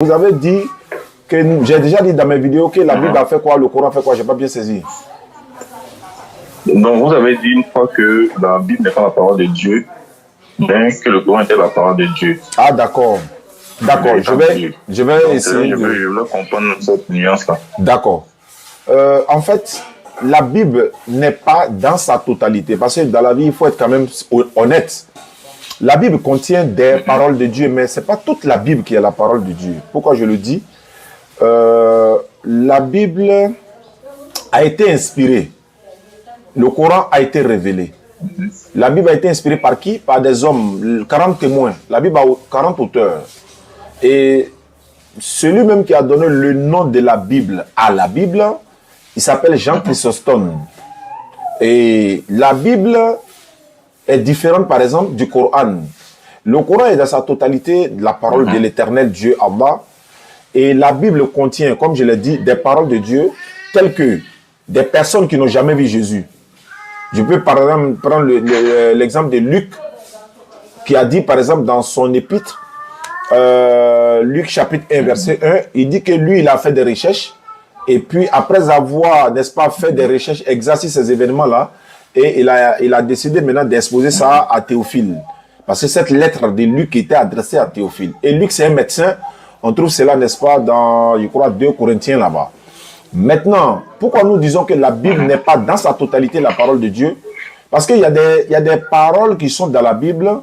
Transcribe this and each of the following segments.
Vous avez dit que j'ai déjà dit dans mes vidéos que la Bible a fait quoi, le Coran fait quoi, j'ai pas bien saisi. Donc vous avez dit une fois que la Bible n'est pas la parole de Dieu, mais que le Coran était la parole de Dieu. Ah d'accord. D'accord, je vais essayer je veux comprendre cette nuance-là. D'accord. En fait, la Bible n'est pas dans sa totalité, parce que dans la vie, il faut être quand même honnête. La Bible contient des paroles de Dieu, mais ce n'est pas toute la Bible qui est la parole de Dieu. Pourquoi je le dis? La Bible a été inspirée. Le Coran a été révélé. La Bible a été inspirée par qui? Par des hommes, 40 témoins. La Bible a 40 auteurs. Et celui même qui a donné le nom de la Bible à la Bible, il s'appelle Jean Chrysostome. Et la Bible est différente, par exemple, du Coran. Le Coran est dans sa totalité la parole de l'éternel Dieu Allah. Et la Bible contient, comme je l'ai dit, des paroles de Dieu telles que des personnes qui n'ont jamais vu Jésus. Je peux, par exemple, prendre l'exemple de Luc, qui a dit, par exemple, dans son épître, Luc chapitre 1, verset 1, il dit que lui, il a fait des recherches. Et puis, après avoir, n'est-ce pas, fait des recherches, exercé ces événements-là, et il a décidé maintenant d'exposer ça à Théophile. Parce que cette lettre de Luc était adressée à Théophile. Et Luc, c'est un médecin. On trouve cela, n'est-ce pas, dans, je crois, 2 Corinthiens là-bas. Maintenant, pourquoi nous disons que la Bible n'est pas dans sa totalité la parole de Dieu? Parce qu'il y a des paroles qui sont dans la Bible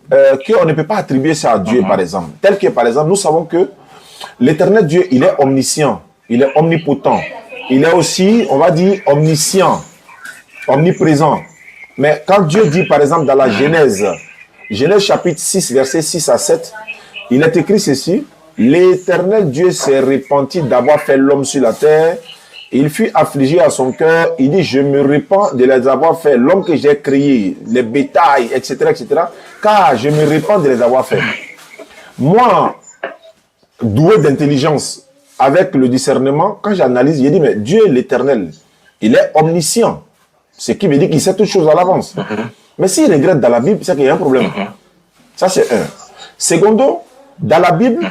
qu'on ne peut pas attribuer ça à Dieu, par exemple. Tel que, par exemple, nous savons que l'éternel Dieu, il est omniscient, il est omnipotent. Il est aussi, on va dire, omniscient, omniprésent. Mais quand Dieu dit, par exemple, dans la Genèse, Genèse chapitre 6, versets 6 à 7, il est écrit ceci: l'éternel Dieu s'est repenti d'avoir fait l'homme sur la terre. Il fut affligé à son cœur. Il dit, je me repens de les avoir fait. L'homme que j'ai créé, les bétails, etc., etc., car je me repens de les avoir fait. Moi, doué d'intelligence, avec le discernement, quand j'analyse, il dit, mais Dieu est l'éternel. Il est omniscient. Ce qui veut dire qu'il sait toutes choses à l'avance. Mais s'il regrette dans la Bible, c'est qu'il y a un problème. Ça, c'est un. Secondo, dans la Bible,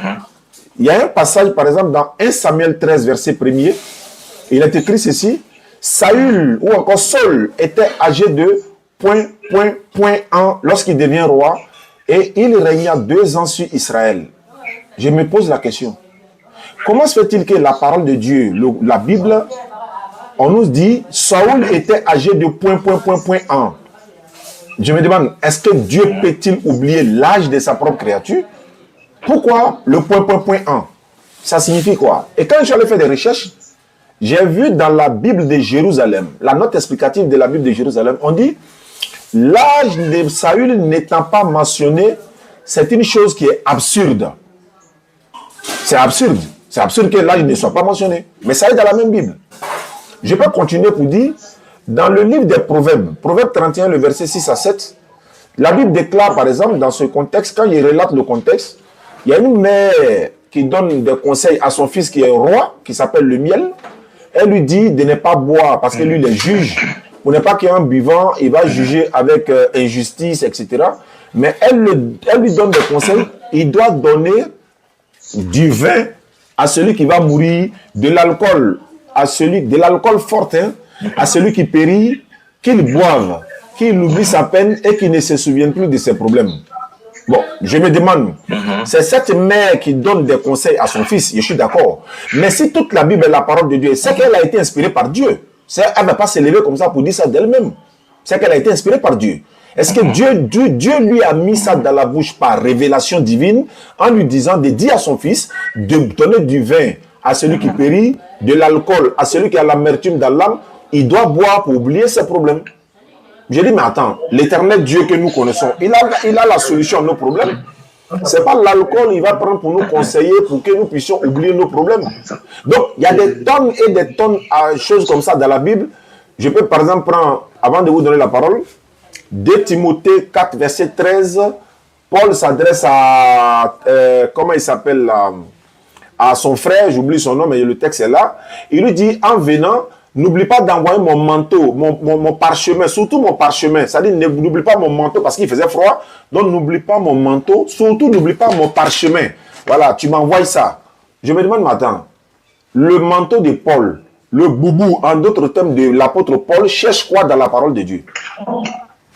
il y a un passage, par exemple, dans 1 Samuel 13, verset 1er, il est écrit ceci: Saül, ou encore Saul, était âgé de ... ans lorsqu'il devient roi, et il régna 2 ans sur Israël. Je me pose la question. Comment se fait-il que la parole de Dieu, la Bible, on nous dit, Saül était âgé de ... ans. Je me demande, est-ce que Dieu peut-il oublier l'âge de sa propre créature? Pourquoi le ... ans? Ça signifie quoi? Et quand j'allais faire des recherches, j'ai vu dans la Bible de Jérusalem, la note explicative de la Bible de Jérusalem, on dit, l'âge de Saül n'étant pas mentionné, c'est une chose qui est absurde. C'est absurde. C'est absurde que l'âge ne soit pas mentionné. Mais ça est dans la même Bible. Je peux continuer pour dire, dans le livre des Proverbes, Proverbe 31, le verset 6 à 7, la Bible déclare, par exemple, dans ce contexte, quand il relate le contexte, il y a une mère qui donne des conseils à son fils qui est roi, qui s'appelle le miel. Elle lui dit de ne pas boire parce que lui, il est juge. Pour ne pas qu'il y ait un buvant, il va juger avec injustice, etc. Mais elle lui donne des conseils. Il doit donner du vin à celui qui va mourir, de l'alcool fort, hein, à celui qui périt, qu'il boive, qu'il oublie sa peine et qu'il ne se souvienne plus de ses problèmes. Bon, je me demande, c'est cette mère qui donne des conseils à son fils, je suis d'accord. Mais si toute la Bible est la parole de Dieu, c'est qu'elle a été inspirée par Dieu. Elle ne va pas se lever comme ça pour dire ça d'elle-même. C'est qu'elle a été inspirée par Dieu. Est-ce que Dieu lui a mis ça dans la bouche par révélation divine en lui disant de dire à son fils de donner du vin à celui qui périt, de l'alcool à celui qui a l'amertume dans l'âme, il doit boire pour oublier ses problèmes. Je dis, mais attends, l'éternel Dieu que nous connaissons, il a la solution à nos problèmes. Ce n'est pas l'alcool qu'il va prendre pour nous conseiller, pour que nous puissions oublier nos problèmes. Donc, il y a des tonnes et des tonnes de choses comme ça dans la Bible. Je peux par exemple prendre, avant de vous donner la parole, 2 Timothée 4, verset 13, Paul s'adresse à, comment il s'appelle, à son frère, j'oublie son nom, mais le texte est là. Il lui dit, en venant, n'oublie pas d'envoyer mon manteau, mon parchemin, surtout mon parchemin. C'est-à-dire, n'oublie pas mon manteau parce qu'il faisait froid. Donc, n'oublie pas mon manteau, surtout n'oublie pas mon parchemin. voilà, tu m'envoies ça. Je me demande maintenant, le manteau de Paul, le boubou, en d'autres termes de l'apôtre Paul, cherche quoi dans la parole de Dieu?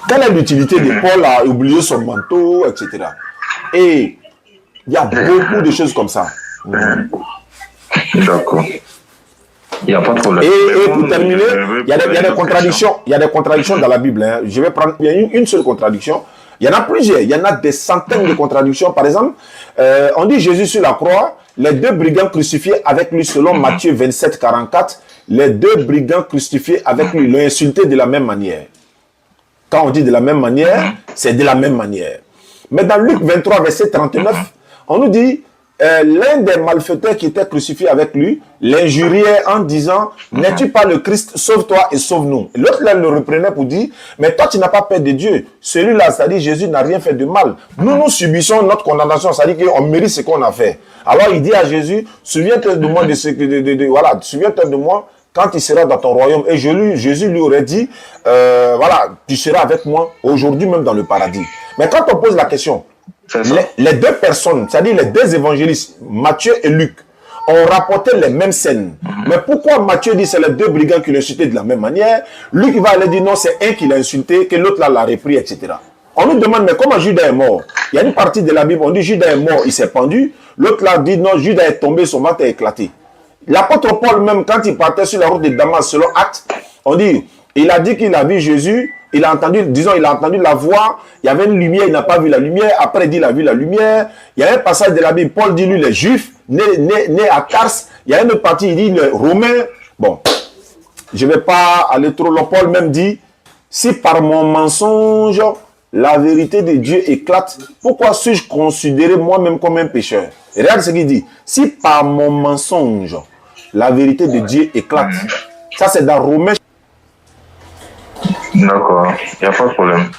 Quelle est l'utilité de Paul à oublier son manteau, etc. Et il y a beaucoup de choses comme ça. D'accord. Il n'y a pas de problème. Et pour terminer, il y a des contradictions. Il y a des contradictions dans la Bible. Hein. Je vais prendre une seule contradiction. Il y en a plusieurs. Il y en a des centaines de contradictions. Par exemple, on dit Jésus sur la croix, les deux brigands crucifiés avec lui, selon Matthieu 27, 44, les deux brigands crucifiés avec lui l'ont insulté de la même manière. Quand on dit de la même manière, c'est de la même manière. Mais dans Luc 23, verset 39, on nous dit, l'un des malfaiteurs qui était crucifié avec lui l'injuriait en disant, n'es-tu pas le Christ, sauve-toi et sauve-nous. L'autre là le reprenait pour dire, mais toi tu n'as pas peur de Dieu. Celui-là, c'est-à-dire Jésus n'a rien fait de mal. Nous subissons notre condamnation, c'est-à-dire qu'on mérite ce qu'on a fait. Alors il dit à Jésus, souviens-toi de moi voilà, souviens-toi de moi quand il sera dans ton royaume. Et Jésus lui aurait dit, voilà, tu seras avec moi aujourd'hui même dans le paradis. Mais quand on pose la question, les deux personnes, c'est-à-dire les deux évangélistes, Matthieu et Luc, ont rapporté les mêmes scènes. Mais pourquoi Matthieu dit c'est les deux brigands qui l'ont insulté de la même manière? Luc va aller dire non, c'est un qui l'a insulté, que l'autre là l'a repris, etc. On nous demande, mais comment Judas est mort? Il y a une partie de la Bible, on dit Judas est mort, il s'est pendu. L'autre là dit non, Judas est tombé, son ventre est éclaté. L'apôtre Paul même, quand il partait sur la route de Damas, selon Actes, on dit, il a dit qu'il a vu Jésus, il a entendu, disons, il a entendu la voix, il y avait une lumière, il n'a pas vu la lumière, après il dit, il a vu la lumière. Il y a un passage de la Bible, Paul dit, lui, les Juifs, nés à Tars, il y a une autre partie, il dit, les Romains. Bon, je ne vais pas aller trop loin. Paul même dit, si par mon mensonge, la vérité de Dieu éclate, pourquoi suis-je considéré moi-même comme un pécheur? Et regarde ce qu'il dit, si par mon mensonge, la vérité de Dieu éclate. Ça, c'est dans Romains. D'accord, il n'y a pas de problème.